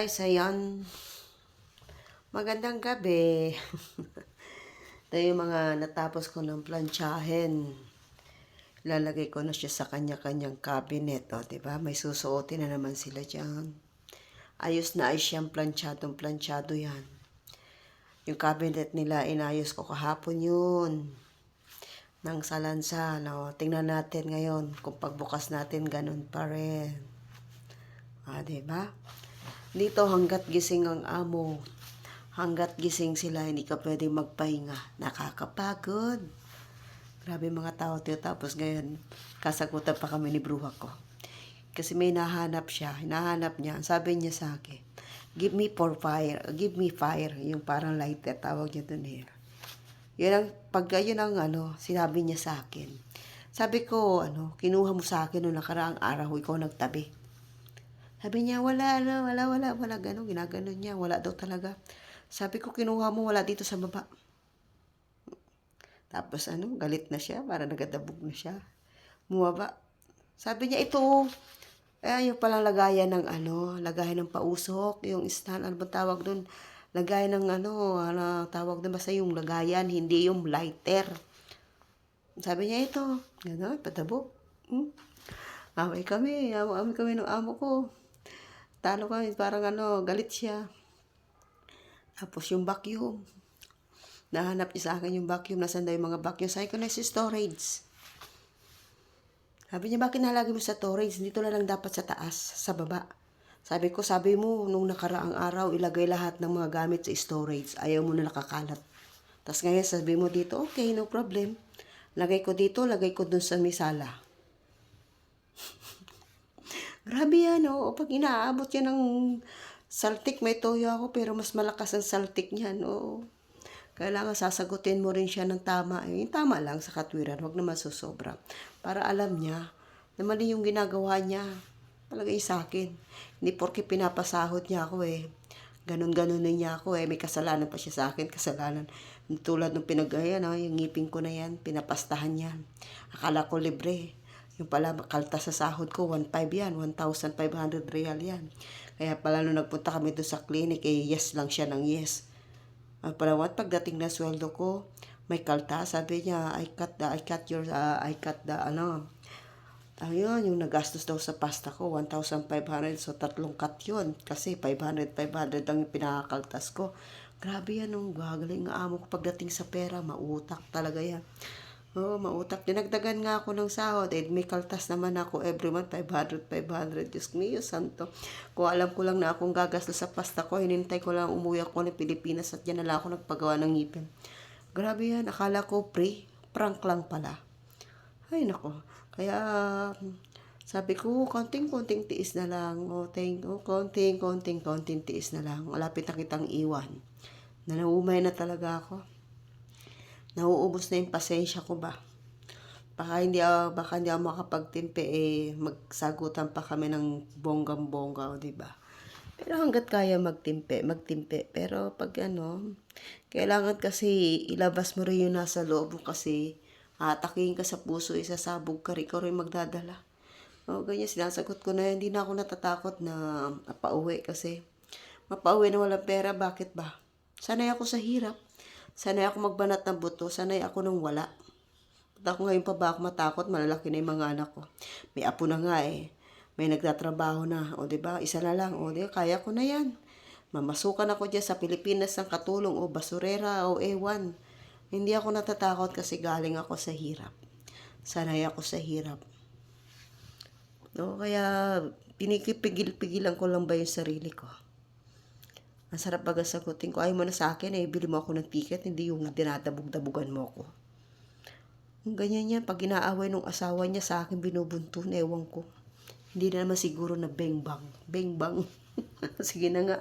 Guys, ayan. Magandang gabi. Ito yung mga natapos ko ng plantsahin. Lalagay ko na siya sa kanya-kanyang cabinet. O, diba? May susuotin na naman sila dyan. Ayos na ayos yung planchado yan. Yung cabinet nila, inayos ko kahapon yun. Nang salansa. No? Tingnan natin ngayon kung pagbukas natin ganun pa rin. Diba? Dito hanggat gising ang amo, hanggat gising sila, hindi ka pwedeng magpahinga. Nakakapagod. Grabe mga tao tayo. Tapos ngayon, kasagutan pa kami ni bruha ko. Kasi may hinahanap siya. Hinahanap niya. Sabi niya sa akin, give me fire. Give me fire. Yung parang lighter. Tawag niya dun eh. Yun ang sinabi niya sa akin. Sabi ko, kinuha mo sa akin noong nakaraang araw, ikaw nagtabi. Sabi niya, wala, gano'n, ginaganon niya, wala daw talaga. Sabi ko, kinuha mo, wala dito sa baba. Tapos galit na siya, para nagadabog na siya. Muwaba. Sabi niya, ito, yung palang lagayan ng lagayan ng pausok, yung stand, ano ba tawag doon? Lagayan ng tawag doon, basta yung lagayan, hindi yung lighter. Sabi niya, ito, gano'n, padabog. Away kami ng amo ko. Talo kami, parang galit siya. Tapos yung vacuum. Nahanap niya sa akin yung vacuum. Nasaan daw yung mga vacuum? Sabi ko na si storage. Sabi niya, bakit nalagay mo sa storage? Dito na lang dapat sa taas, sa baba. Sabi mo, nung nakaraang araw, ilagay lahat ng mga gamit sa storage. Ayaw mo na nakakalat. Tapos ngayon, sabi mo dito, okay, no problem. Lagay ko dito, lagay ko dun sa misala. Grabe yan, pag inaabot yan ng saltik, may toyo ako, pero mas malakas ang saltik niyan, Kailangan sasagutin mo rin siya ng tama. Yung tama lang sa katwiran, huwag naman susobra. Para alam niya na mali yung ginagawa niya. Palagay sa akin. Hindi porke pinapasahod niya ako Ganon-ganon na niya ako May kasalanan pa siya sa akin, kasalanan. Tulad ng yung ngipin ko na yan, pinapastahan niya. Akala ko libre. Yung pala, kalta sa sahod ko, 1,500 yan, 1,500 real yan. Kaya pala nung nagpunta kami doon sa clinic, yes lang siya ng yes. Pagdating na sweldo ko, may kalta, sabi niya, I cut the, ayun, yung nagastos daw sa pasta ko, 1,500, so 3 cut yun. Kasi 500 ang pinakakaltas ko. Grabe yan, gagaling nga amo ko pagdating sa pera, mautak talaga yan. Mautak. Dinagdagan nga ako ng sahod. May kaltas naman ako every month. 500. Diyos mio, santo. Kung alam ko lang na akong gagastos sa pasta ko, hinintay ko lang umuwi ako ng Pilipinas at yan na lang ako nagpagawa ng ngipin. Grabe yan. Akala ko prank lang pala. Ay, nako. Kaya, sabi ko, konting-konting tiis na lang. Konting tiis na lang. Malapit na kitang iwan. Naumay na talaga ako. Nauubos na yung pasensya ko ba. Baka hindi ako makapagtimpe magsagutan pa kami ng bonggang-bongga, di ba? Pero hanggat kaya magtimpe. Pero pag kailangan kasi ilabas mo rin yung nasa loob mo kasi atakihin ka sa puso, isasabog ka rin, ikaw rin magdadala. Ganyan, sinasagot ko na yan. Hindi na ako natatakot na pauwi kasi mapauwi na walang pera, bakit ba? Sanay ako sa hirap. Sanay ako magbanat ng buto. Sanay ako nung wala. At ako ngayon pa ba ako matakot? Malalaki na yung mga anak ko. May apo na nga May nagtatrabaho na. Diba? Isa na lang. Diba? Kaya ko na yan. Mamasukan ako dyan sa Pilipinas ng katulong basurera ewan. Hindi ako natatakot kasi galing ako sa hirap. Sanay ako sa hirap. Kaya pinipigil-pigilan ko lang ba yung sarili ko. Ang sarap baga sagutin ko, ayaw mo na sa akin, bili mo ako ng ticket, hindi yung dinadabog-dabugan mo ako. Yung ganyan yan, pag inaaway ng asawa niya sa akin, binubuntun, ewan ko. Hindi na naman siguro na bang-bang. Bang-bang. Sige na nga.